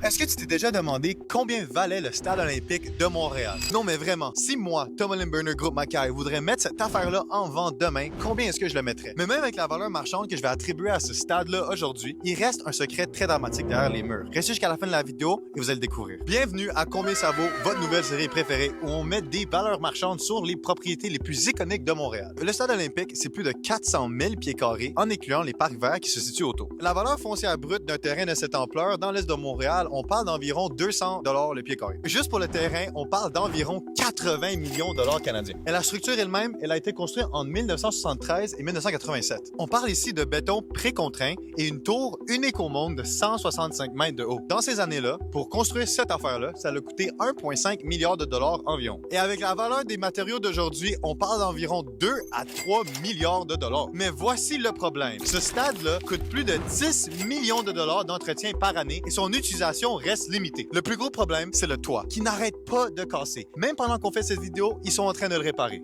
Est-ce que tu t'es déjà demandé combien valait le stade olympique de Montréal? Non, mais vraiment, si moi, Tom Hollenberner Group Mackay, voudrais mettre cette affaire-là en vente demain, combien est-ce que je le mettrais? Mais même avec la valeur marchande que je vais attribuer à ce stade-là aujourd'hui, il reste un secret très dramatique derrière les murs. Restez jusqu'à la fin de la vidéo et vous allez le découvrir. Bienvenue à Combien ça vaut, votre nouvelle série préférée où on met des valeurs marchandes sur les propriétés les plus iconiques de Montréal. Le stade olympique, c'est plus de 400 000 pieds carrés en incluant les parcs verts qui se situent autour. La valeur foncière brute d'un terrain de cette ampleur dans l'est de Montréal, on parle d'environ 200 $ le pied carré. Juste pour le terrain, on parle d'environ 80 millions de dollars canadiens. Et la structure elle-même, elle a été construite en 1973 et 1987. On parle ici de béton précontraint et une tour unique au monde de 165 mètres de haut. Dans ces années-là, pour construire cette affaire-là, ça a coûté 1,5 milliard de dollars environ. Et avec la valeur des matériaux d'aujourd'hui, on parle d'environ 2 à 3 milliards de dollars. Mais voici le problème. Ce stade-là coûte plus de 10 millions de dollars d'entretien par année et son utilisation reste limitée. Le plus gros problème, c'est le toit, qui n'arrête pas de casser. Même pendant qu'on fait cette vidéo, ils sont en train de le réparer.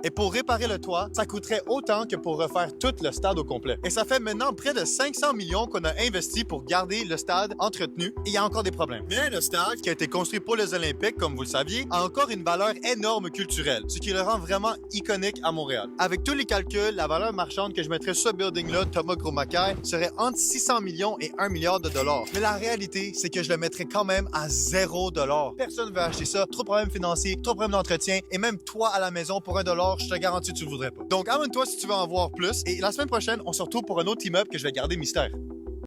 Et pour réparer le toit, ça coûterait autant que pour refaire tout le stade au complet. Et ça fait maintenant près de 500 millions qu'on a investi pour garder le stade entretenu et il y a encore des problèmes. Mais le stade, qui a été construit pour les Olympiques, comme vous le saviez, a encore une valeur énorme culturelle, ce qui le rend vraiment iconique à Montréal. Avec tous les calculs, la valeur marchande que je mettrais sur ce building-là, Thomas Gros Mackay, serait entre 600 millions et 1 milliard de dollars. Mais la réalité, c'est que je le mettrais quand même à 0 $. Personne ne veut acheter ça. Trop de problèmes financiers, trop de problèmes d'entretien et même toi à la maison pour 1 $, je te garantis que tu le voudrais pas. Donc, abonne-toi si tu veux en voir plus. Et la semaine prochaine, on se retrouve pour un autre immeuble que je vais garder mystère.